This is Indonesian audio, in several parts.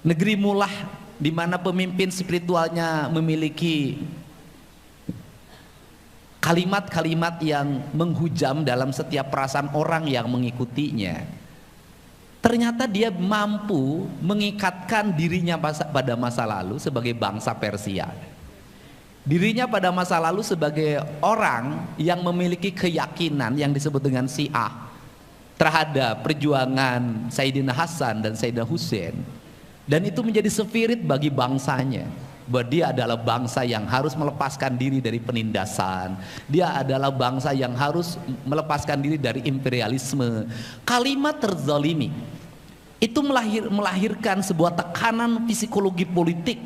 Negeri Mulah di mana pemimpin spiritualnya memiliki kalimat-kalimat yang menghujam dalam setiap perasaan orang yang mengikutinya. Ternyata dia mampu mengikatkan dirinya pada masa lalu sebagai bangsa Persia. Dirinya pada masa lalu sebagai orang yang memiliki keyakinan yang disebut dengan Syiah terhadap perjuangan Sayyidina Hasan dan Sayyidina Husain. Dan itu menjadi spirit bagi bangsanya, bahwa dia adalah bangsa yang harus melepaskan diri dari penindasan. Dia adalah bangsa yang harus melepaskan diri dari imperialisme. Kalimat terzalimi itu melahirkan sebuah tekanan psikologi politik.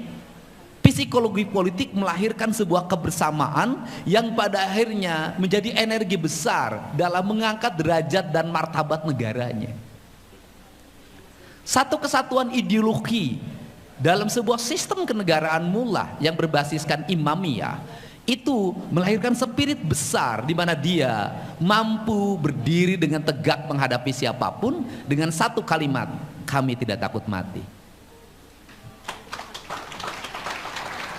Psikologi politik melahirkan sebuah kebersamaan yang pada akhirnya menjadi energi besar dalam mengangkat derajat dan martabat negaranya. Satu kesatuan ideologi dalam sebuah sistem kenegaraan Mulah yang berbasiskan Imamiyah itu melahirkan spirit besar di mana dia mampu berdiri dengan tegak menghadapi siapapun dengan satu kalimat, kami tidak takut mati.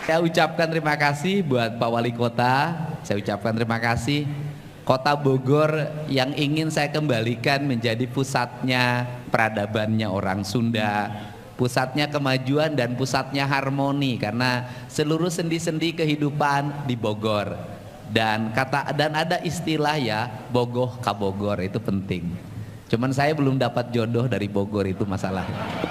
Saya ucapkan terima kasih buat Pak Wali Kota, saya ucapkan terima kasih Kota Bogor yang ingin saya kembalikan menjadi pusatnya peradabannya orang Sunda, pusatnya kemajuan dan pusatnya harmoni, karena seluruh sendi-sendi kehidupan di Bogor. Dan ada istilah ya, bogoh ka Bogor, itu penting. Cuman saya belum dapat jodoh dari Bogor, itu masalahnya.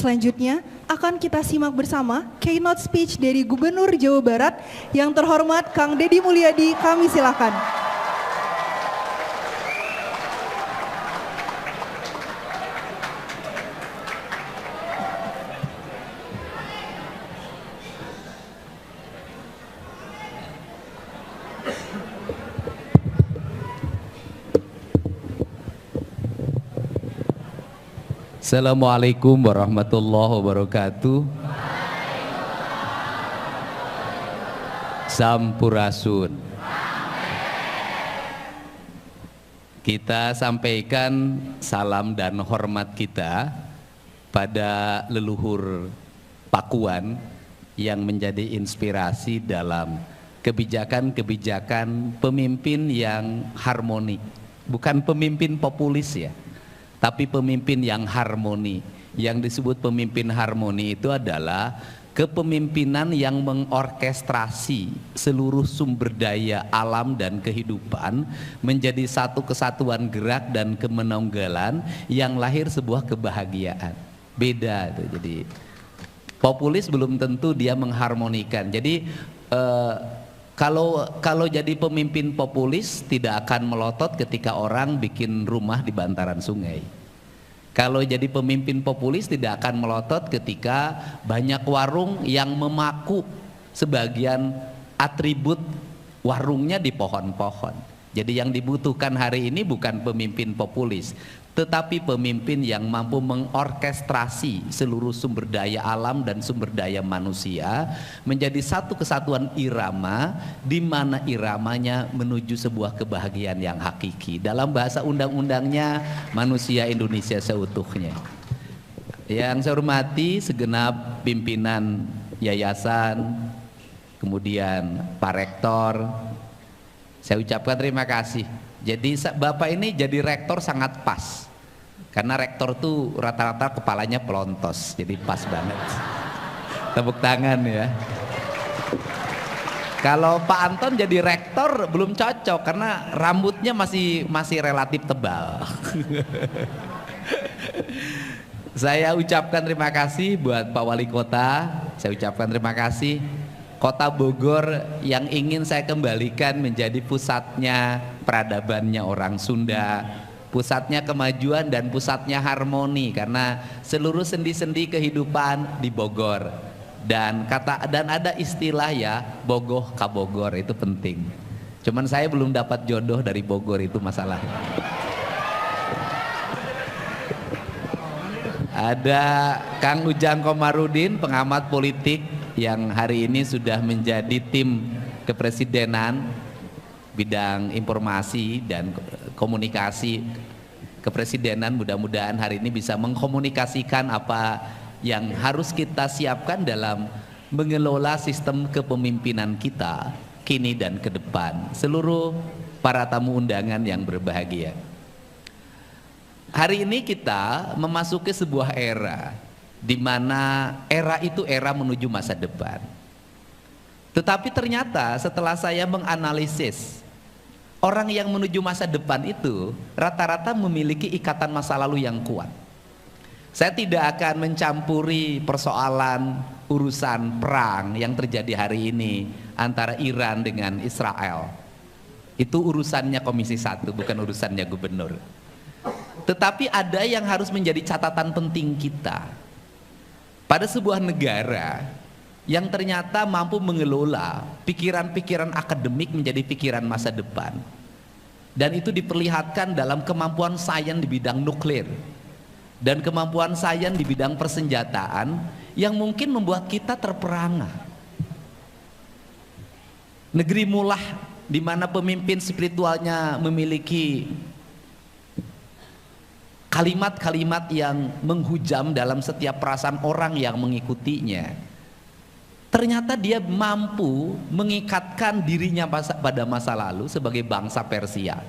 Selanjutnya akan kita simak bersama keynote speech dari Gubernur Jawa Barat yang terhormat Kang Deddy Mulyadi. Kami silakan. Assalamualaikum warahmatullahi wabarakatuh. Sampurasun. Kita sampaikan salam dan hormat kita pada leluhur Pakuan yang menjadi inspirasi dalam kebijakan-kebijakan pemimpin yang harmoni. Bukan pemimpin populis ya, tapi pemimpin yang harmoni. Yang disebut pemimpin harmoni itu adalah kepemimpinan yang mengorkestrasi seluruh sumber daya alam dan kehidupan menjadi satu kesatuan gerak dan kemenonggalan yang lahir sebuah kebahagiaan. Beda tuh. Jadi populis belum tentu dia mengharmonikan. Jadi kalau jadi pemimpin populis tidak akan melotot ketika orang bikin rumah di bantaran sungai. Kalau jadi pemimpin populis tidak akan melotot ketika banyak warung yang memaku sebagian atribut warungnya di pohon-pohon. Jadi yang dibutuhkan hari ini bukan pemimpin populis, tetapi pemimpin yang mampu mengorkestrasi seluruh sumber daya alam dan sumber daya manusia menjadi satu kesatuan irama, di mana iramanya menuju sebuah kebahagiaan yang hakiki. Dalam bahasa undang-undangnya, manusia Indonesia seutuhnya. Yang saya hormati segenap pimpinan yayasan, kemudian Pak Rektor, saya ucapkan terima kasih. Jadi Bapak ini jadi rektor sangat pas, karena rektor tuh rata-rata kepalanya pelontos, jadi pas banget. Tepuk tangan ya. Kalau Pak Anton jadi rektor belum cocok karena rambutnya masih relatif tebal. Saya ucapkan terima kasih buat Pak Wali Kota, saya ucapkan terima kasih Kota Bogor yang ingin saya kembalikan menjadi pusatnya peradabannya orang Sunda, pusatnya kemajuan dan pusatnya harmoni, karena seluruh sendi-sendi kehidupan di Bogor. Dan ada istilah ya, bogoh ka Bogor, itu penting. Cuman saya belum dapat jodoh dari Bogor, itu masalahnya. Ada Kang Ujang Komarudin, pengamat politik yang hari ini sudah menjadi tim kepresidenan bidang informasi dan komunikasi kepresidenan. Mudah-mudahan hari ini bisa mengkomunikasikan apa yang harus kita siapkan dalam mengelola sistem kepemimpinan kita kini dan ke depan. Seluruh para tamu undangan yang berbahagia, hari ini kita memasuki sebuah era di mana era itu era menuju masa depan. Tetapi ternyata setelah saya menganalisis, orang yang menuju masa depan itu rata-rata memiliki ikatan masa lalu yang kuat. Saya tidak akan mencampuri persoalan urusan perang yang terjadi hari ini antara Iran dengan Israel. Itu urusannya Komisi 1, bukan urusannya gubernur. Tetapi ada yang harus menjadi catatan penting kita. Pada sebuah negara yang ternyata mampu mengelola pikiran-pikiran akademik menjadi pikiran masa depan, dan itu diperlihatkan dalam kemampuan sains di bidang nuklir dan kemampuan sains di bidang persenjataan yang mungkin membuat kita terperangah. Negeri Mullah di mana pemimpin spiritualnya memiliki kalimat-kalimat yang menghujam dalam setiap perasaan orang yang mengikutinya. Ternyata dia mampu mengikatkan dirinya pada masa lalu sebagai bangsa Persia,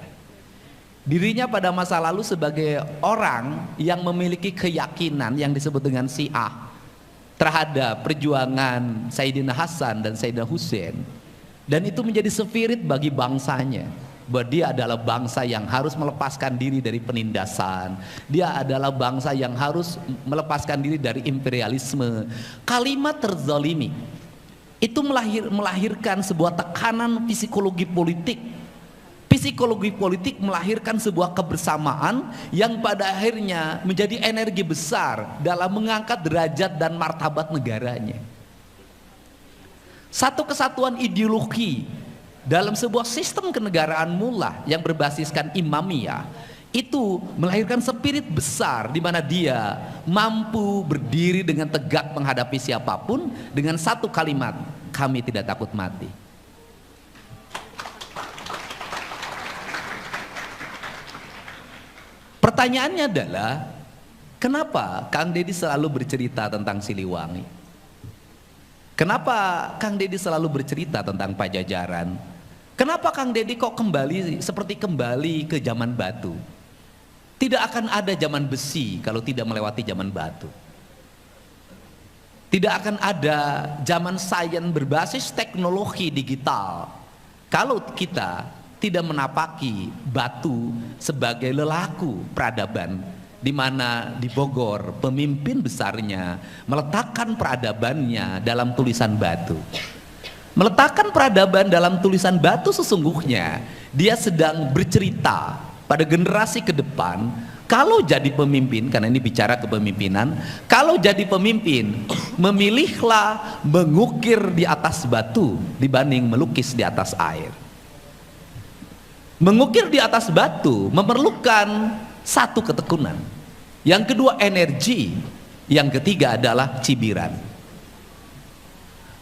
dirinya pada masa lalu sebagai orang yang memiliki keyakinan yang disebut dengan Syiah terhadap perjuangan Sayyidina Hasan dan Sayyidina Hussein, dan itu menjadi spirit bagi bangsanya bahwa dia adalah bangsa yang harus melepaskan diri dari penindasan, dia adalah bangsa yang harus melepaskan diri dari imperialisme. Kalimat terzalimi itu melahirkan sebuah tekanan psikologi politik. Psikologi politik melahirkan sebuah kebersamaan yang pada akhirnya menjadi energi besar dalam mengangkat derajat dan martabat negaranya. Satu kesatuan ideologi dalam sebuah sistem kenegaraan Mullah yang berbasiskan imamiyah itu melahirkan spirit besar di mana dia mampu berdiri dengan tegak menghadapi siapapun dengan satu kalimat, kami tidak takut mati. Pertanyaannya adalah, kenapa Kang Deddy selalu bercerita tentang Siliwangi? Kenapa Kang Deddy selalu bercerita tentang Pajajaran? Kenapa Kang Deddy kok seperti kembali ke zaman batu? Tidak akan ada zaman besi kalau tidak melewati zaman batu. Tidak akan ada zaman sains berbasis teknologi digital kalau kita tidak menapaki batu sebagai lelaku peradaban, di mana di Bogor pemimpin besarnya meletakkan peradabannya dalam tulisan batu. Meletakkan peradaban dalam tulisan batu sesungguhnya dia sedang bercerita pada generasi ke depan, kalau jadi pemimpin, karena ini bicara kepemimpinan, kalau jadi pemimpin memilihlah mengukir di atas batu dibanding melukis di atas air. Mengukir di atas batu memerlukan satu ketekunan, yang kedua energi, yang ketiga adalah cibiran.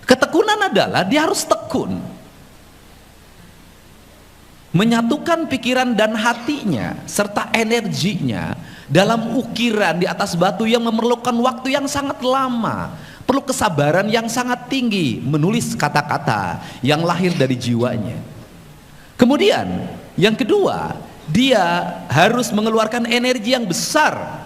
Ketekunan adalah dia harus tekun, menyatukan pikiran dan hatinya serta energinya dalam ukiran di atas batu yang memerlukan waktu yang sangat lama, perlu kesabaran yang sangat tinggi menulis kata-kata yang lahir dari jiwanya. Kemudian yang kedua, dia harus mengeluarkan energi yang besar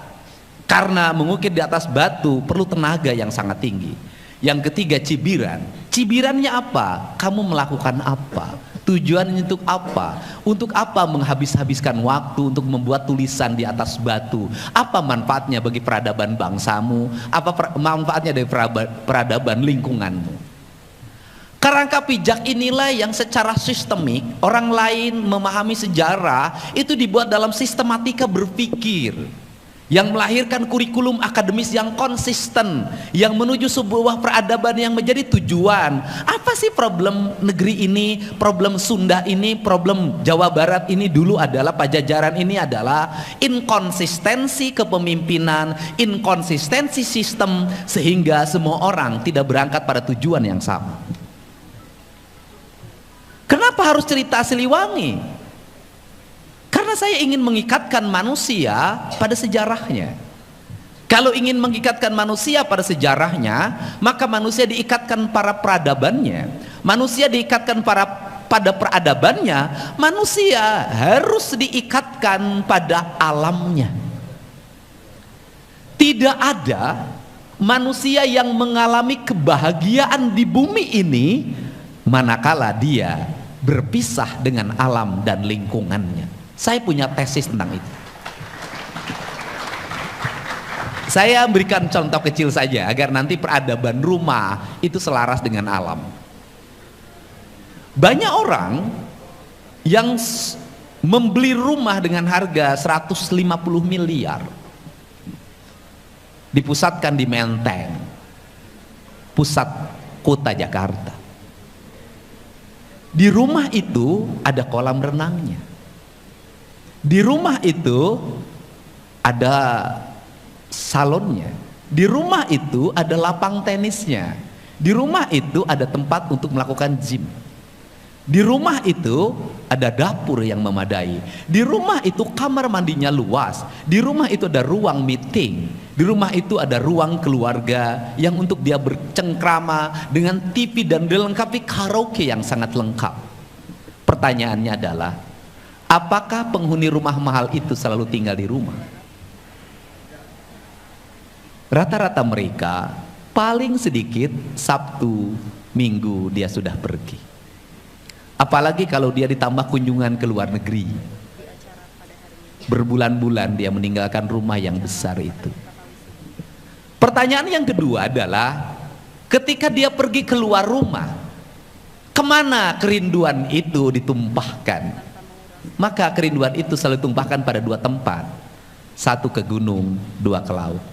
karena mengukir di atas batu perlu tenaga yang sangat tinggi. Yang ketiga, cibiran. Cibirannya apa? Kamu melakukan apa? Tujuannya untuk apa? Untuk apa menghabis-habiskan waktu untuk membuat tulisan di atas batu? Apa manfaatnya bagi peradaban bangsamu? Apa manfaatnya dari peradaban lingkunganmu? Kerangka pijak inilah yang secara sistemik orang lain memahami sejarah itu dibuat dalam sistematika berpikir yang melahirkan kurikulum akademis yang konsisten, yang menuju sebuah peradaban yang menjadi tujuan. Apa sih problem negeri ini, problem Sunda ini, problem Jawa Barat ini dulu adalah Pajajaran ini adalah inkonsistensi kepemimpinan, inkonsistensi sistem, sehingga semua orang tidak berangkat pada tujuan yang sama. Kenapa harus cerita Siliwangi? Karena saya ingin mengikatkan manusia pada sejarahnya. Kalau ingin mengikatkan manusia pada sejarahnya, maka manusia diikatkan pada peradabannya. Manusia diikatkan pada peradabannya, manusia harus diikatkan pada alamnya. Tidak ada manusia yang mengalami kebahagiaan di bumi ini manakala dia berpisah dengan alam dan lingkungannya. Saya punya tesis tentang itu. Saya berikan contoh kecil saja agar nanti peradaban rumah itu selaras dengan alam. Banyak orang yang membeli rumah dengan harga 150 miliar, dipusatkan di Menteng, pusat kota Jakarta. Di rumah itu ada kolam renangnya. Di rumah itu ada salonnya. Di rumah itu ada lapang tenisnya. Di rumah itu ada tempat untuk melakukan gym. Di rumah itu ada dapur yang memadai. Di rumah itu kamar mandinya luas. Di rumah itu ada ruang meeting. Di rumah itu ada ruang keluarga yang untuk dia bercengkrama dengan TV dan dilengkapi karaoke yang sangat lengkap. Pertanyaannya adalah, apakah penghuni rumah mahal itu selalu tinggal di rumah? Rata-rata mereka paling sedikit Sabtu, Minggu dia sudah pergi. Apalagi kalau dia ditambah kunjungan ke luar negeri. Berbulan-bulan dia meninggalkan rumah yang besar itu. Pertanyaan yang kedua adalah, ketika dia pergi keluar rumah, kemana kerinduan itu ditumpahkan? Maka kerinduan itu selalu ditumpahkan pada dua tempat. Satu ke gunung, dua ke laut.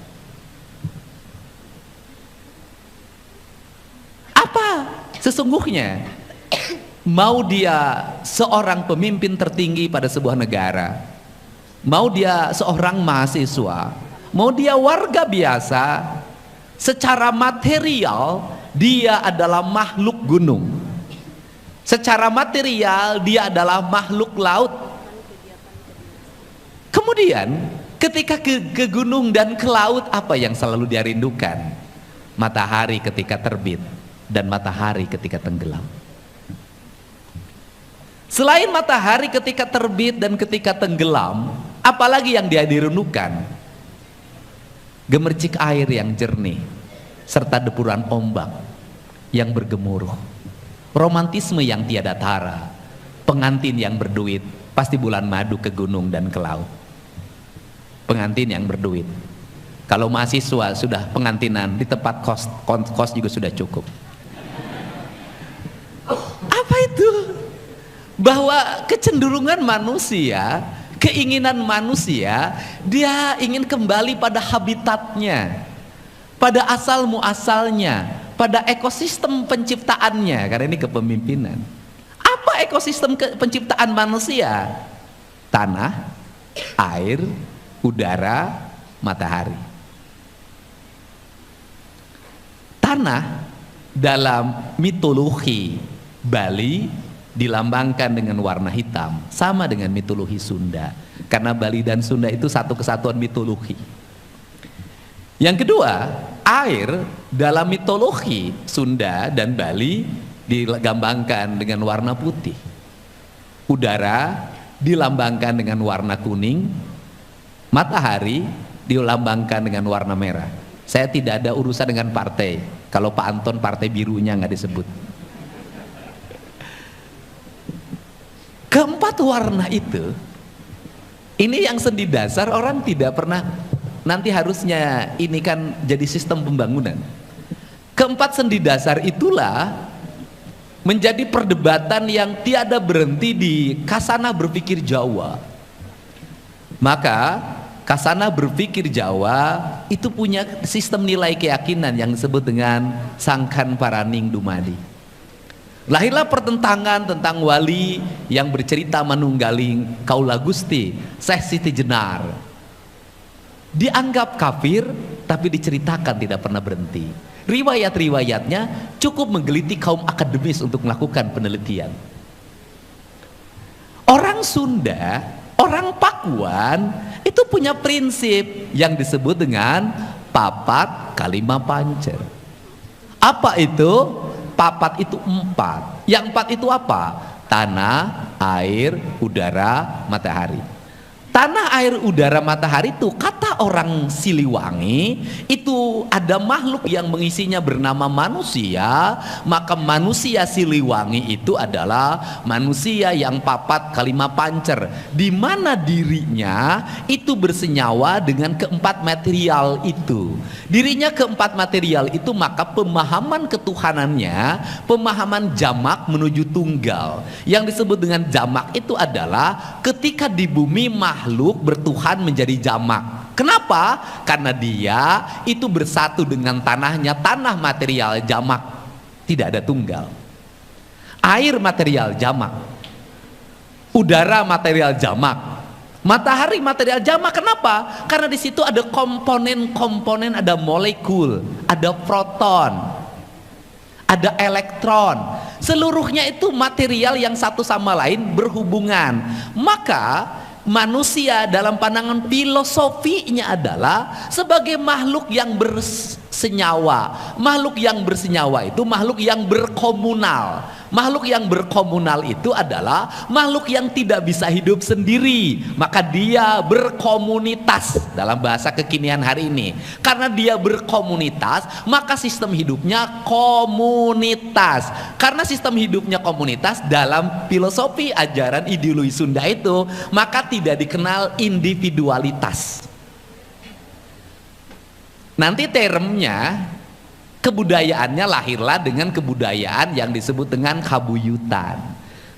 Apa sesungguhnya mau dia seorang pemimpin tertinggi pada sebuah negara, mau dia seorang mahasiswa, mau dia warga biasa, secara material dia adalah makhluk gunung. Secara material dia adalah makhluk laut. Kemudian ketika ke gunung dan ke laut, apa yang selalu dia rindukan? Matahari ketika terbit dan matahari ketika tenggelam. Selain matahari ketika terbit dan ketika tenggelam, apalagi yang dia dirindukan? Gemercik air yang jernih serta depuran ombak yang bergemuruh. Romantisme yang tiada tara, pengantin yang berduit, pasti bulan madu ke gunung dan ke laut. Pengantin yang berduit. Kalau mahasiswa sudah pengantinan di tempat kos juga sudah cukup. Apa itu? Bahwa kecenderungan manusia, keinginan manusia, dia ingin kembali pada habitatnya, pada asal muasalnya, pada ekosistem penciptaannya, karena ini kepemimpinan. Apa ekosistem penciptaan manusia? Tanah, air, udara, matahari. Tanah dalam mitologi Bali dilambangkan dengan warna hitam, sama dengan mitologi Sunda, karena Bali dan Sunda itu satu kesatuan mitologi. Yang kedua, air dalam mitologi Sunda dan Bali dilambangkan dengan warna putih. Udara dilambangkan dengan warna kuning. Matahari dilambangkan dengan warna merah. Saya tidak ada urusan dengan partai. Kalau Pak Anton partai birunya nggak disebut. Keempat warna itu, ini yang sendi dasar orang tidak pernah. Nanti harusnya ini kan jadi sistem pembangunan. Keempat sendi dasar itulah menjadi perdebatan yang tiada berhenti di Kasana Berpikir Jawa. Maka Kasana berpikir Jawa itu punya sistem nilai keyakinan yang disebut dengan sangkan paraning dumadi. Lahirlah pertentangan tentang wali yang bercerita manunggaling Kaula Gusti Syekh Siti Jenar. Dianggap kafir tapi diceritakan tidak pernah berhenti. Riwayat-riwayatnya cukup menggeliti kaum akademis untuk melakukan penelitian. Orang Sunda, orang Pakuan itu punya prinsip yang disebut dengan papat kalima pancer. Apa itu? Papat itu 4. Yang 4 itu apa? Tanah, air, udara, matahari. Tanah, air, udara, matahari itu kata orang Siliwangi itu ada makhluk yang mengisinya bernama manusia. Maka manusia Siliwangi itu adalah manusia yang papat kalima pancer, di mana dirinya itu bersenyawa dengan keempat material itu. Dirinya keempat material itu, maka pemahaman ketuhanannya, pemahaman jamak menuju tunggal. Yang disebut dengan jamak itu adalah ketika di bumi makhluk bertuhan menjadi jamak. Kenapa? Karena dia itu bersatu dengan tanahnya, tanah material jamak, tidak ada tunggal. Air material jamak, udara material jamak, matahari material jamak. Kenapa? Karena di situ ada komponen-komponen, ada molekul, ada proton, ada elektron. Seluruhnya itu material yang satu sama lain berhubungan. Maka manusia dalam pandangan filosofinya adalah sebagai makhluk yang bersenyawa. Makhluk yang bersenyawa itu makhluk yang berkomunal. Makhluk yang berkomunal itu adalah makhluk yang tidak bisa hidup sendiri, maka dia berkomunitas dalam bahasa kekinian hari ini. Karena dia berkomunitas, maka sistem hidupnya komunitas. Karena sistem hidupnya komunitas dalam filosofi ajaran ideologi Sunda itu, maka tidak dikenal individualitas. Nanti termnya, kebudayaannya lahirlah dengan kebudayaan yang disebut dengan kabuyutan.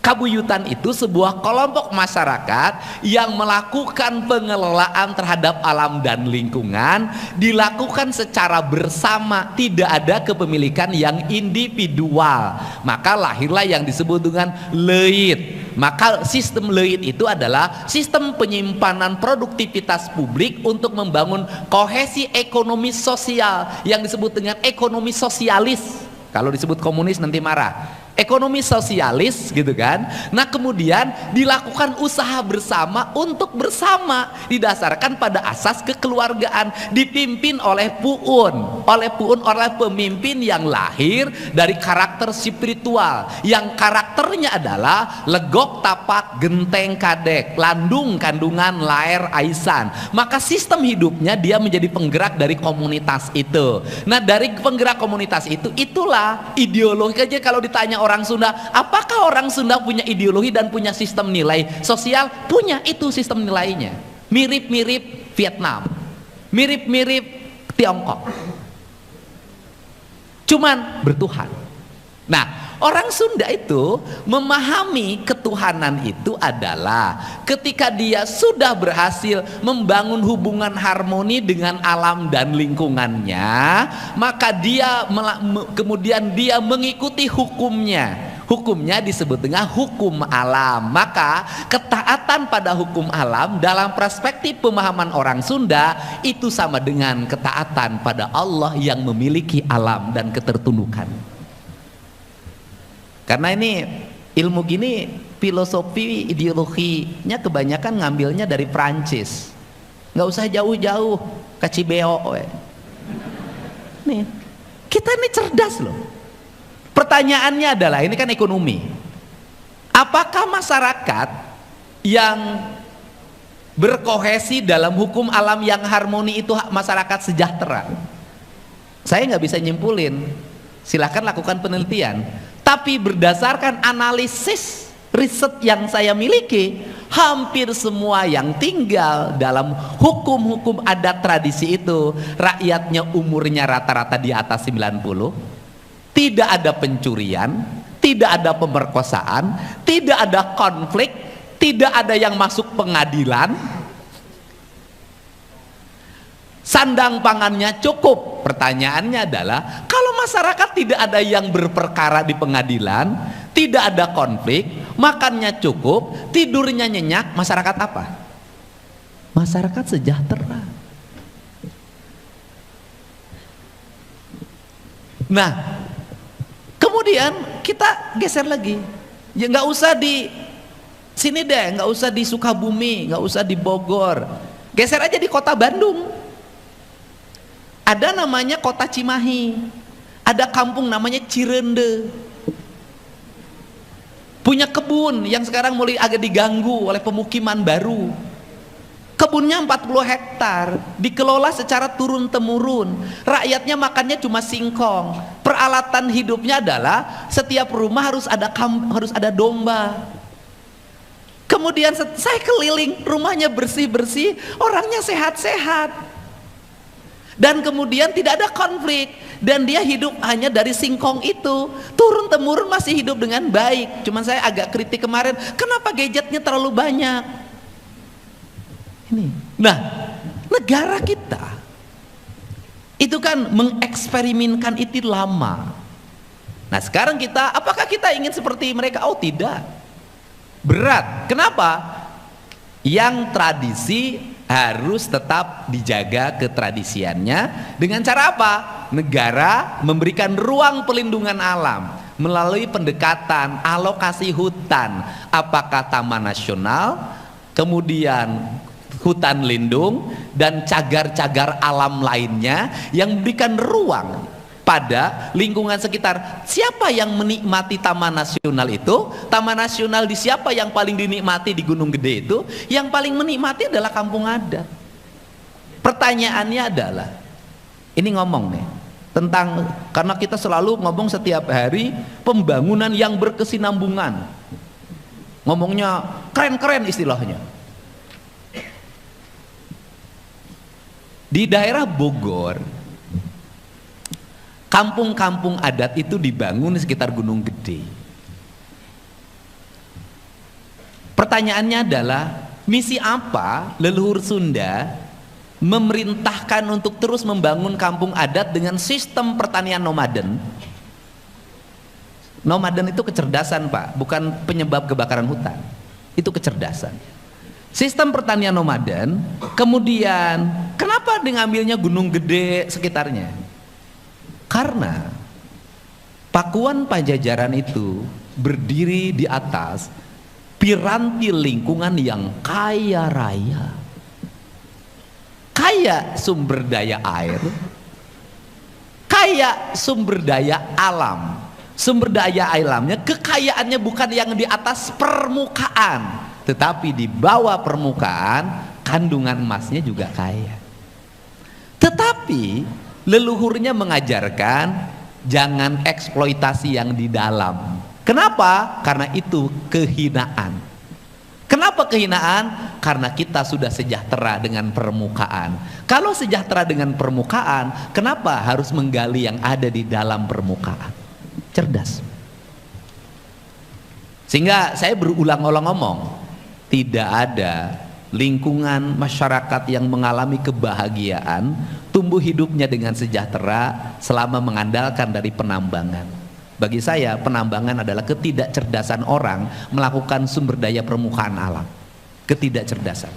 Kabuyutan itu sebuah kelompok masyarakat yang melakukan pengelolaan terhadap alam dan lingkungan, dilakukan secara bersama, tidak ada kepemilikan yang individual. Maka lahirlah yang disebut dengan leit. Maka sistem leit itu adalah sistem penyimpanan produktivitas publik untuk membangun kohesi ekonomi sosial yang disebut dengan ekonomi sosialis. Kalau disebut komunis nanti marah. Ekonomi sosialis gitu kan. Nah kemudian dilakukan usaha bersama untuk bersama, didasarkan pada asas kekeluargaan, dipimpin oleh puun, oleh pemimpin yang lahir dari karakter spiritual, yang karakternya adalah legok tapak genteng kadek, landung kandungan laer aisan. Maka sistem hidupnya dia menjadi penggerak dari komunitas itu. Nah dari penggerak komunitas itu, itulah ideologi aja. Kalau ditanya orang Sunda, apakah orang Sunda punya ideologi dan punya sistem nilai sosial? Punya, itu sistem nilainya. Mirip-mirip Vietnam, mirip-mirip Tiongkok, cuman bertuhan. Nah, orang Sunda itu memahami ketuhanan itu adalah ketika dia sudah berhasil membangun hubungan harmoni dengan alam dan lingkungannya, maka dia kemudian dia mengikuti hukumnya. Hukumnya disebut dengan hukum alam. Maka ketaatan pada hukum alam dalam perspektif pemahaman orang Sunda itu sama dengan ketaatan pada Allah yang memiliki alam dan ketertundukan. Karena ini ilmu gini, filosofi ideologinya kebanyakan ngambilnya dari Prancis. Nggak usah jauh-jauh ke Cibeo. Nih, kita ini cerdas loh. Pertanyaannya adalah, ini kan ekonomi. Apakah masyarakat yang berkohesi dalam hukum alam yang harmoni itu masyarakat sejahtera? Saya nggak bisa nyimpulin. Silahkan lakukan penelitian. Tapi berdasarkan analisis riset yang saya miliki, hampir semua yang tinggal dalam hukum-hukum adat tradisi itu rakyatnya umurnya rata-rata di atas 90, tidak ada pencurian, tidak ada pemerkosaan, tidak ada konflik, tidak ada yang masuk pengadilan. sandang pangannya cukup. Pertanyaannya adalah, kalau masyarakat tidak ada yang berperkara di pengadilan, tidak ada konflik, makannya cukup, tidurnya nyenyak, masyarakat apa? Masyarakat sejahtera. Nah, kemudian kita geser lagi, ya nggak usah di sini deh, nggak usah di Sukabumi, nggak usah di Bogor, geser aja di kota Bandung. Ada namanya kota Cimahi, ada kampung namanya Cirende, punya kebun yang sekarang mulai agak diganggu oleh pemukiman baru. Kebunnya 40 hektar, dikelola secara turun-temurun. Rakyatnya makannya cuma singkong. Peralatan hidupnya adalah setiap rumah harus ada domba. Kemudian saya keliling, rumahnya bersih-bersih, orangnya sehat-sehat. Dan kemudian tidak ada konflik, dan dia hidup hanya dari singkong itu. Turun-temurun masih hidup dengan baik. Cuman saya agak kritik kemarin, kenapa gadgetnya terlalu banyak? Nah, negara kita itu kan mengeksperimenkan itu lama. Nah, sekarang kita, apakah kita ingin seperti mereka? Oh tidak, berat. Kenapa? Yang tradisi harus tetap dijaga ketradisiannya. Dengan cara apa? Negara memberikan ruang pelindungan alam melalui pendekatan alokasi hutan, apakah taman nasional, kemudian hutan lindung, dan cagar-cagar alam lainnya yang memberikan ruang pada lingkungan sekitar. Siapa yang menikmati taman nasional itu? Taman nasional di siapa yang paling dinikmati di Gunung Gede itu? Yang paling menikmati adalah kampung adat. Pertanyaannya adalah, ini ngomong nih tentang, karena kita selalu ngomong setiap hari pembangunan yang berkesinambungan, ngomongnya keren-keren istilahnya. Di daerah Bogor, kampung-kampung adat itu dibangun di sekitar Gunung Gede. Pertanyaannya adalah, misi apa leluhur Sunda memerintahkan untuk terus membangun kampung adat dengan sistem pertanian nomaden? Nomaden itu kecerdasan, Pak, bukan penyebab kebakaran hutan. Itu kecerdasan. Sistem pertanian nomaden. Kemudian kenapa mengambilnya Gunung Gede sekitarnya? Karena Pakuan Pajajaran itu berdiri di atas piranti lingkungan yang kaya raya, kaya sumber daya air, kaya sumber daya alam. Sumber daya alamnya, kekayaannya bukan yang di atas permukaan, tetapi di bawah permukaan kandungan emasnya juga kaya. Tetapi leluhurnya mengajarkan jangan eksploitasi yang di dalam. Kenapa? Karena itu kehinaan. Kenapa kehinaan? Karena kita sudah sejahtera dengan permukaan. Kalau sejahtera dengan permukaan, kenapa harus menggali yang ada di dalam permukaan? Cerdas. Sehingga saya berulang-ulang ngomong, tidak ada lingkungan masyarakat yang mengalami kebahagiaan, tumbuh hidupnya dengan sejahtera selama mengandalkan dari penambangan. Bagi saya, penambangan adalah ketidakcerdasan orang melakukan sumber daya permukaan alam. Ketidakcerdasan.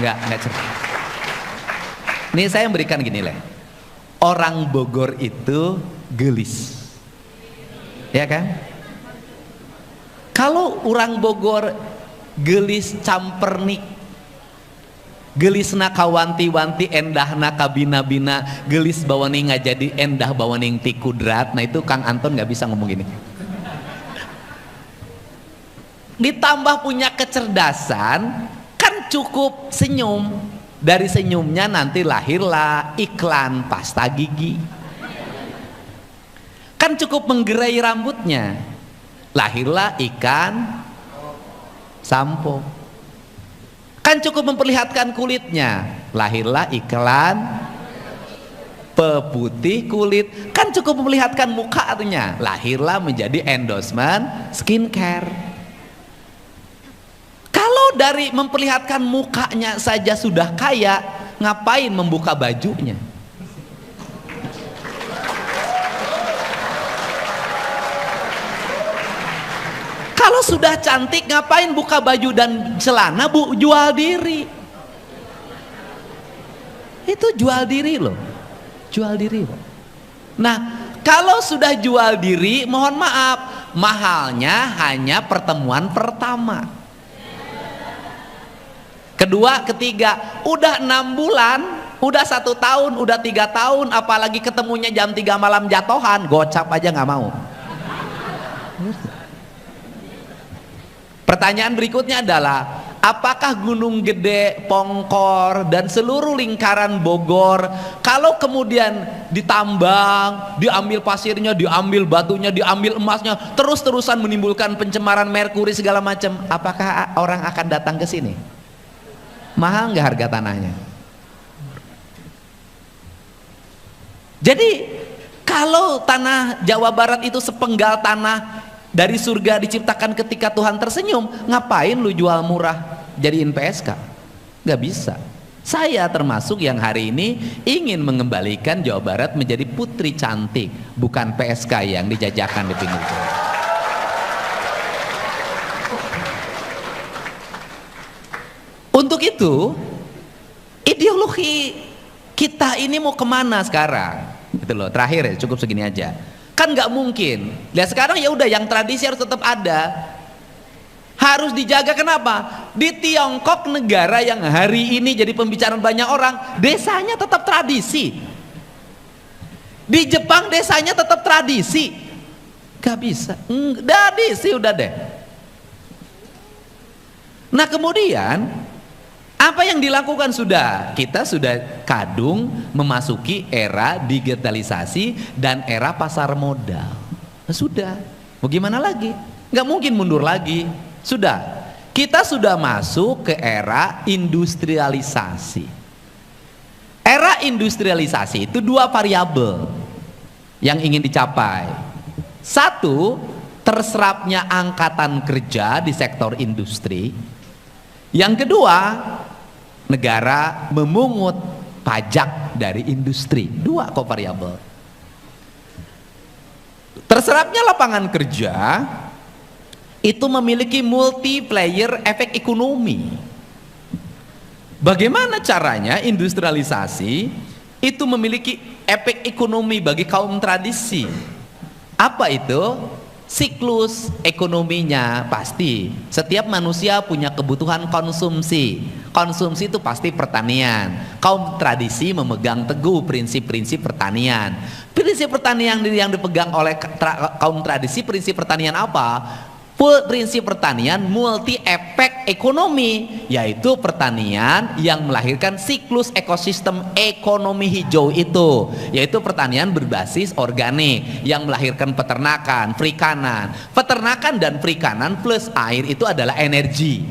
Enggak cerdas. Ini saya memberikan gini lah. Orang Bogor itu gelis, ya kan? Kalau orang Bogor gelis campernik, gelis nakawanti-wanti, endah nakabina-bina, gelis bawaning nggak jadi endah bawaning ti kudrat. Nah itu Kang Anton nggak bisa ngomong gini. Ditambah punya kecerdasan, kan cukup senyum. Dari senyumnya nanti lahirlah iklan pasta gigi. Kan cukup menggerai rambutnya, lahirlah ikan sampo. Kan cukup memperlihatkan kulitnya, lahirlah iklan peputih kulit. Kan cukup memperlihatkan mukanya, lahirlah menjadi endorsement skincare. Kalau dari memperlihatkan mukanya saja sudah kaya, ngapain membuka bajunya? Kalau sudah cantik ngapain buka baju dan celana, Bu? Jual diri. Itu jual diri loh. Jual diri loh. Nah, kalau sudah jual diri, mohon maaf, mahalnya hanya pertemuan pertama. Kedua, ketiga, udah 6 bulan, udah 1 tahun, udah 3 tahun, apalagi ketemunya jam 3 malam jatohan, gocap aja nggak mau. Pertanyaan berikutnya adalah, apakah Gunung Gede, Pongkor, dan seluruh lingkaran Bogor, kalau kemudian ditambang, diambil pasirnya, diambil batunya, diambil emasnya, terus-terusan menimbulkan pencemaran merkuri segala macam, apakah orang akan datang ke sini? Mahal nggak harga tanahnya? Jadi kalau tanah Jawa Barat itu sepenggal tanah dari surga diciptakan ketika Tuhan tersenyum, ngapain lu jual murah jadiin PSK? Nggak bisa. Saya termasuk yang hari ini ingin mengembalikan Jawa Barat menjadi putri cantik, bukan PSK yang dijajakan di pinggir jalan. Untuk itu, ideologi kita ini mau kemana sekarang? Gitu loh. Terakhir ya, cukup segini aja. Kan nggak mungkin. Lihat sekarang ya udah, yang tradisi harus tetap ada, harus dijaga. Kenapa? Di Tiongkok, negara yang hari ini jadi pembicaraan banyak orang, desanya tetap tradisi. Di Jepang desanya tetap tradisi. Gak bisa. Tradisi udah deh. Nah kemudian apa yang dilakukan? Kita sudah kadung memasuki era digitalisasi dan era pasar modal. Nah, sudah, mau gimana lagi? Nggak mungkin mundur lagi. Sudah, kita sudah masuk ke era industrialisasi. Era industrialisasi itu 2 variabel yang ingin dicapai. 1, terserapnya angkatan kerja di sektor industri. Yang kedua, negara memungut pajak dari industri. 2 kok variabel. Terserapnya lapangan kerja itu memiliki multiplier efek ekonomi. Bagaimana caranya industrialisasi itu memiliki efek ekonomi bagi kaum tradisi? Apa itu? Siklus ekonominya pasti. Setiap manusia punya kebutuhan konsumsi. Konsumsi itu pasti pertanian. Kaum tradisi memegang teguh prinsip-prinsip pertanian. Prinsip pertanian yang dipegang oleh kaum tradisi, prinsip pertanian apa? Prinsip pertanian multi efek ekonomi, yaitu pertanian yang melahirkan siklus ekosistem ekonomi hijau itu, yaitu pertanian berbasis organik yang melahirkan peternakan, perikanan. Peternakan dan perikanan plus air itu adalah energi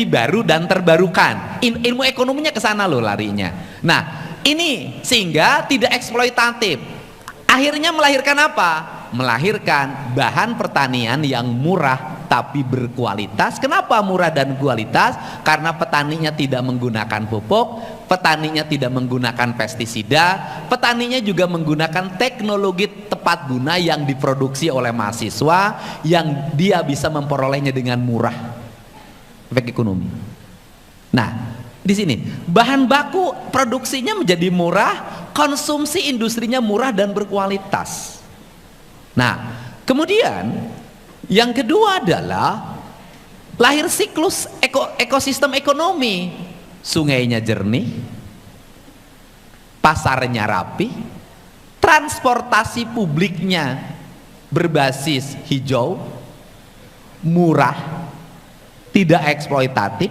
baru dan terbarukan. Ilmu ekonominya ke sana loh larinya. Nah, ini sehingga tidak eksploitatif. Akhirnya melahirkan apa? Melahirkan bahan pertanian yang murah tapi berkualitas. Kenapa murah dan kualitas? Karena petaninya tidak menggunakan pupuk, petaninya tidak menggunakan pestisida, petaninya juga menggunakan teknologi tepat guna yang diproduksi oleh mahasiswa, yang dia bisa memperolehnya dengan murah. Efek ekonomi. Nah, di sini bahan baku produksinya menjadi murah, konsumsi industrinya murah dan berkualitas. Nah, kemudian yang kedua adalah lahir siklus ekosistem ekonomi. Sungainya jernih, pasarnya rapi, transportasi publiknya berbasis hijau, murah, tidak eksploitatif.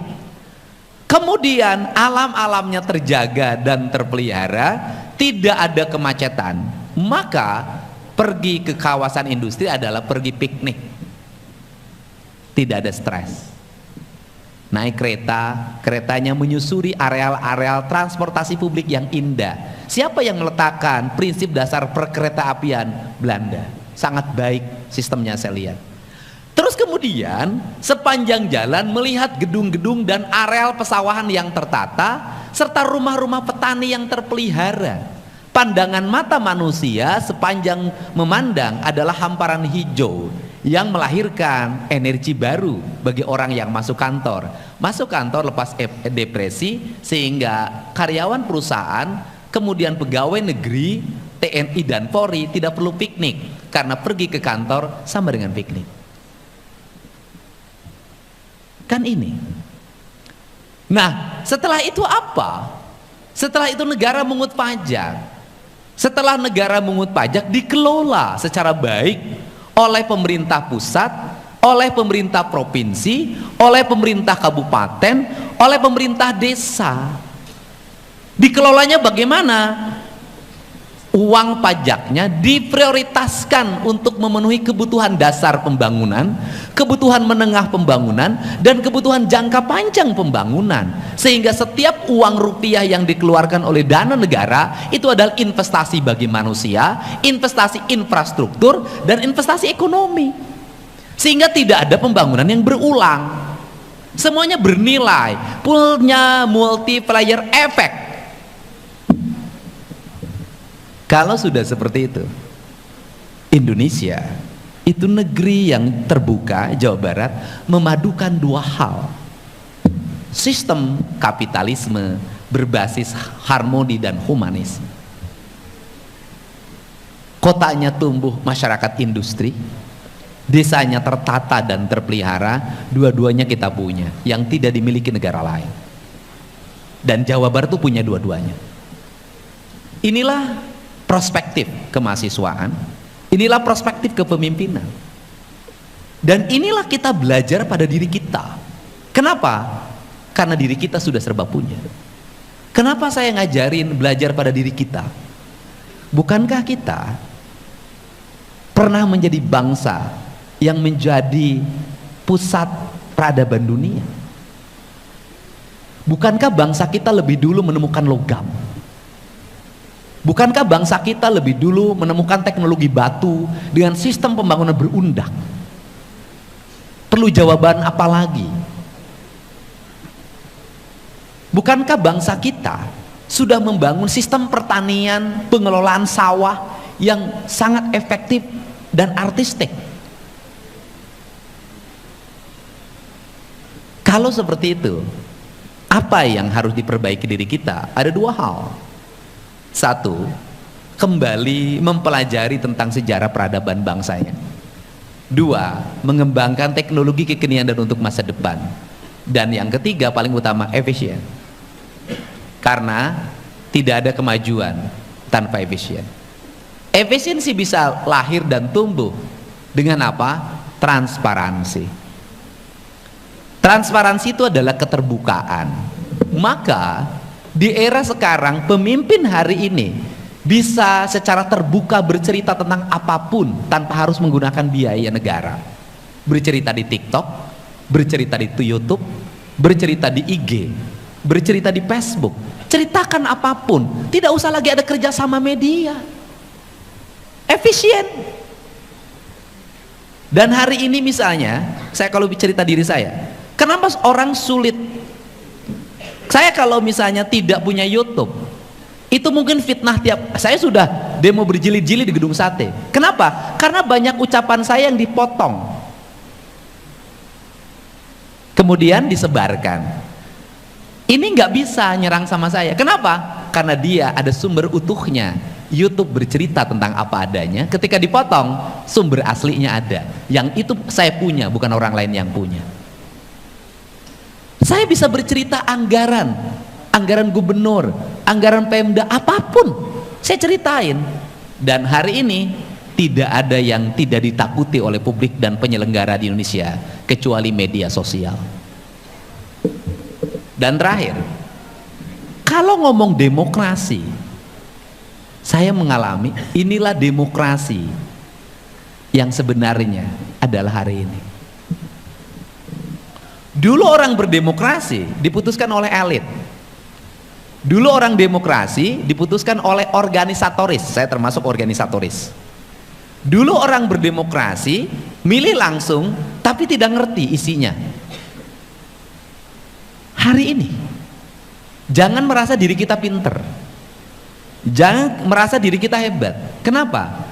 Kemudian alam-alamnya terjaga dan terpelihara, tidak ada kemacetan. Maka pergi ke kawasan industri adalah pergi piknik, tidak ada stres. Naik kereta, keretanya menyusuri areal-areal transportasi publik yang indah. Siapa yang meletakkan prinsip dasar perkereta-apian? Belanda. Sangat baik sistemnya, saya lihat. Terus kemudian sepanjang jalan melihat gedung-gedung dan areal pesawahan yang tertata, serta rumah-rumah petani yang terpelihara. Pandangan mata manusia sepanjang memandang adalah hamparan hijau yang melahirkan energi baru bagi orang yang masuk kantor. Masuk kantor lepas depresi, sehingga karyawan perusahaan, kemudian pegawai negeri, TNI dan Polri tidak perlu piknik, karena pergi ke kantor sama dengan piknik. Kan ini. Nah, setelah itu apa? Setelah itu negara mengut pajak. Setelah negara mengut pajak, dikelola secara baik oleh pemerintah pusat, oleh pemerintah provinsi, oleh pemerintah kabupaten, oleh pemerintah desa. Dikelolanya bagaimana? Uang pajaknya diprioritaskan untuk memenuhi kebutuhan dasar pembangunan, kebutuhan menengah pembangunan, dan kebutuhan jangka panjang pembangunan. Sehingga setiap uang rupiah yang dikeluarkan oleh dana negara itu adalah investasi bagi manusia, investasi infrastruktur, dan investasi ekonomi. Sehingga tidak ada pembangunan yang berulang. Semuanya bernilai, punya multiplier effect. Kalau sudah seperti itu, Indonesia itu negeri yang terbuka, Jawa Barat, memadukan dua hal. Sistem kapitalisme berbasis harmoni dan humanis. Kotanya tumbuh masyarakat industri, desanya tertata dan terpelihara, dua-duanya kita punya, yang tidak dimiliki negara lain. Dan Jawa Barat itu punya dua-duanya. Inilah perspektif kemahasiswaan, inilah perspektif kepemimpinan, dan inilah kita belajar pada diri kita. Kenapa? Karena diri kita sudah serba punya. Kenapa saya ngajarin belajar pada diri kita? Bukankah kita pernah menjadi bangsa yang menjadi pusat peradaban dunia? Bukankah bangsa kita lebih dulu menemukan logam? Bukankah bangsa kita lebih dulu menemukan teknologi batu dengan sistem pembangunan berundak? Perlu jawaban apa lagi? Bukankah bangsa kita sudah membangun sistem pertanian, pengelolaan sawah yang sangat efektif dan artistik? Kalau seperti itu, apa yang harus diperbaiki diri kita? Ada dua hal. Satu, kembali mempelajari tentang sejarah peradaban bangsanya. Dua, mengembangkan teknologi kekinian dan untuk masa depan. Dan yang ketiga, paling utama, efisien. Karena tidak ada kemajuan tanpa efisien. Efisiensi bisa lahir dan tumbuh dengan apa? Transparansi. Transparansi itu adalah keterbukaan. Maka di era sekarang, pemimpin hari ini bisa secara terbuka bercerita tentang apapun tanpa harus menggunakan biaya negara. Bercerita di TikTok, bercerita di YouTube, bercerita di IG, bercerita di Facebook. Ceritakan apapun, tidak usah lagi ada kerjasama media. Efisien. Dan hari ini misalnya, saya kalau bercerita diri saya, kenapa orang sulit? Saya kalau misalnya tidak punya YouTube, itu mungkin fitnah tiap. Saya sudah demo berjilid-jilid di gedung sate. Kenapa? Karena banyak ucapan saya yang dipotong, kemudian disebarkan. Ini nggak bisa nyerang sama saya. Kenapa? Karena dia ada sumber utuhnya. YouTube bercerita tentang apa adanya. Ketika dipotong, sumber aslinya ada. Yang itu saya punya, bukan orang lain yang punya. Saya bisa bercerita anggaran gubernur, anggaran Pemda, apapun saya ceritain. Dan hari ini tidak ada yang tidak ditakuti oleh publik dan penyelenggara di Indonesia kecuali media sosial. Dan terakhir, kalau ngomong demokrasi, saya mengalami inilah demokrasi yang sebenarnya adalah hari ini. Dulu orang berdemokrasi diputuskan oleh elit. Dulu orang demokrasi diputuskan oleh organisatoris. Saya termasuk organisatoris. Dulu orang berdemokrasi milih langsung tapi tidak ngerti isinya. Hari ini Jangan merasa diri kita pinter, jangan merasa diri kita hebat. Kenapa?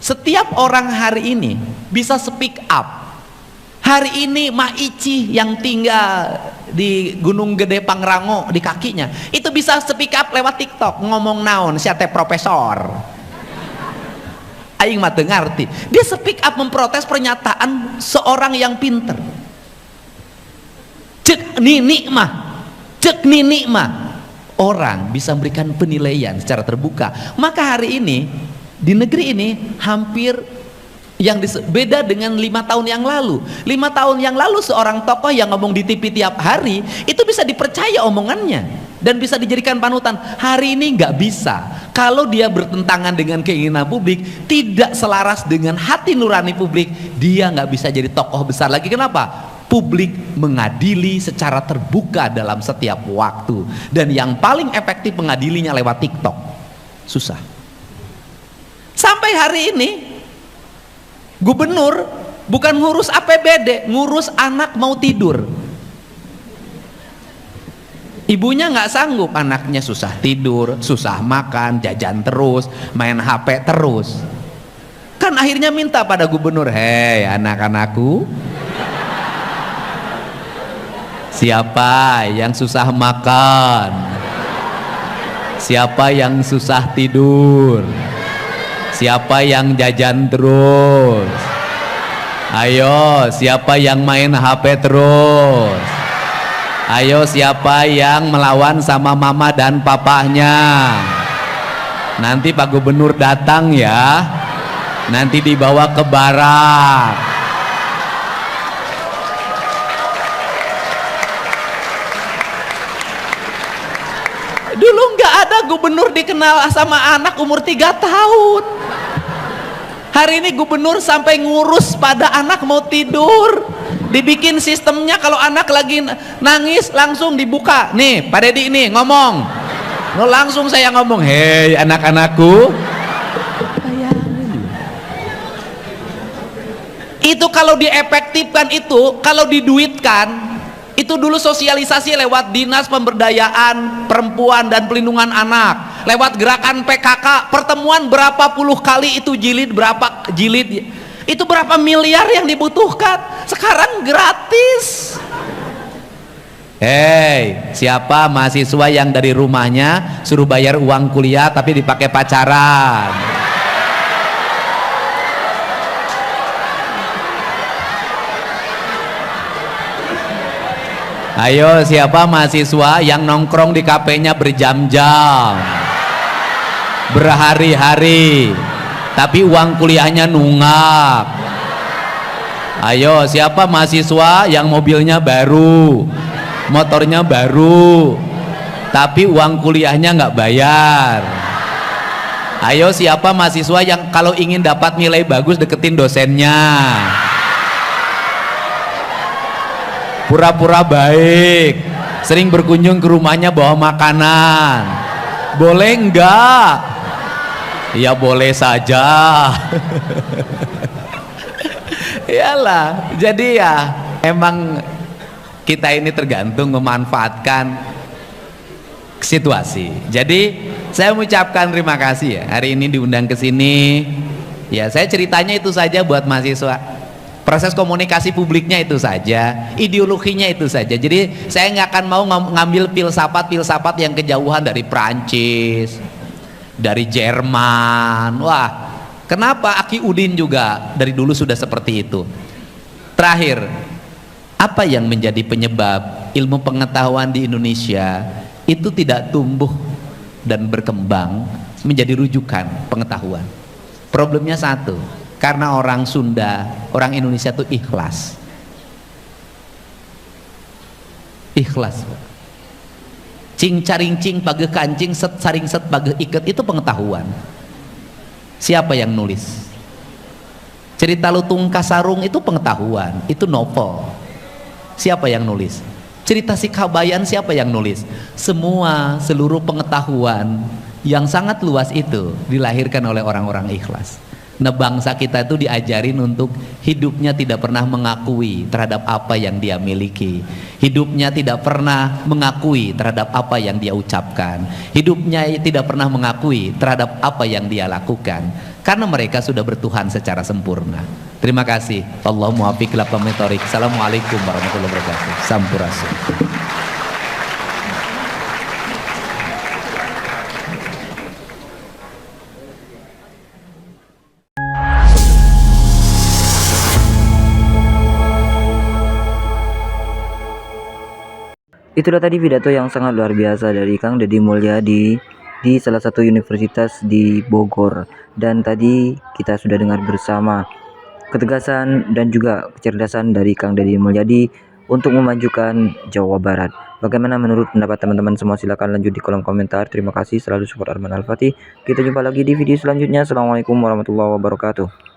Setiap orang hari ini bisa speak up. Hari ini Mak Ici yang tinggal di Gunung Gede Pangrango di kakinya itu bisa speak up lewat TikTok, ngomong naon siate profesor aing mah teu ngarti. Dia speak up memprotes pernyataan seorang yang pinter. Cek nini mah orang bisa memberikan penilaian secara terbuka. Maka hari ini di negeri ini hampir yang beda dengan 5 tahun yang lalu. 5 tahun yang lalu seorang tokoh yang ngomong di TV tiap hari itu bisa dipercaya omongannya dan bisa dijadikan panutan. Hari ini nggak bisa. Kalau dia bertentangan dengan keinginan publik, tidak selaras dengan hati nurani publik, dia nggak bisa jadi tokoh besar lagi. Kenapa? Publik mengadili secara terbuka dalam setiap waktu, dan yang paling efektif mengadilinya lewat TikTok. Susah. Sampai hari ini gubernur bukan ngurus APBD, ngurus anak mau tidur. Ibunya nggak sanggup, anaknya susah tidur, susah makan, jajan terus, main HP terus. Kan akhirnya minta pada gubernur, hei anak-anakku, siapa yang susah makan? Siapa yang susah tidur? Siapa yang jajan terus? Ayo, siapa yang main HP terus? Ayo, siapa yang melawan sama mama dan papahnya? Nanti Pak Gubernur datang ya. Nanti dibawa ke barak. Dulu nggak ada gubernur dikenal sama anak umur 3 tahun. Hari ini gubernur sampai ngurus pada anak mau tidur. Dibikin sistemnya kalau anak lagi nangis langsung dibuka. Nih Pak Dedi ini ngomong. No, langsung saya ngomong, hei anak-anakku. Itu kalau diefektifkan, itu kalau diduitkan, itu dulu sosialisasi lewat Dinas Pemberdayaan Perempuan dan Pelindungan Anak, lewat gerakan PKK, pertemuan berapa puluh kali itu jilid, berapa jilid, itu berapa miliar yang dibutuhkan. Sekarang gratis. Hei, siapa mahasiswa yang dari rumahnya suruh bayar uang kuliah tapi dipakai pacaran? Ayo, siapa mahasiswa yang nongkrong di kafenya berjam-jam, berhari-hari, tapi uang kuliahnya nunggak? Ayo, siapa mahasiswa yang mobilnya baru, motornya baru, tapi uang kuliahnya nggak bayar? Ayo, siapa mahasiswa yang kalau ingin dapat nilai bagus deketin dosennya, pura-pura baik, sering berkunjung ke rumahnya bawa makanan? Boleh enggak? Ya boleh saja. Iyalah, jadi ya emang kita ini tergantung memanfaatkan situasi. Jadi saya mengucapkan terima kasih ya hari ini diundang ke sini. Ya saya ceritanya itu saja buat mahasiswa. Proses komunikasi publiknya itu saja, ideologinya itu saja. Jadi saya nggak akan mau ngambil filsafat yang kejauhan dari Prancis, dari Jerman. Wah, kenapa Aki Udin juga dari dulu sudah seperti itu. Terakhir, apa yang menjadi penyebab ilmu pengetahuan di Indonesia itu tidak tumbuh dan berkembang menjadi rujukan pengetahuan? Problemnya satu, karena orang Sunda, orang Indonesia itu ikhlas. Ikhlas. Cing caring cing page kancing set saring set page iket, itu pengetahuan. Siapa yang nulis? Cerita Lutung Kasarung itu pengetahuan, itu novel. Siapa yang nulis? Cerita Si Kabayan siapa yang nulis? Seluruh pengetahuan yang sangat luas itu dilahirkan oleh orang-orang ikhlas. Nah, bangsa kita itu diajarin untuk hidupnya tidak pernah mengakui terhadap apa yang dia miliki. Hidupnya tidak pernah mengakui terhadap apa yang dia ucapkan. Hidupnya tidak pernah mengakui terhadap apa yang dia lakukan. Karena mereka sudah bertuhan secara sempurna. Terima kasih. Allahumma muwaffiq ila aqwamit thoriq. Assalamualaikum warahmatullahi wabarakatuh. Sampurasun. Itulah tadi pidato yang sangat luar biasa dari Kang Deddy Mulyadi di salah satu universitas di Bogor. Dan tadi kita sudah dengar bersama ketegasan dan juga kecerdasan dari Kang Deddy Mulyadi untuk memajukan Jawa Barat. Bagaimana menurut pendapat teman-teman semua? Silahkan lanjut di kolom komentar. Terima kasih, selalu support Arman Al-Fatih. Kita jumpa lagi di video selanjutnya. Assalamualaikum warahmatullahi wabarakatuh.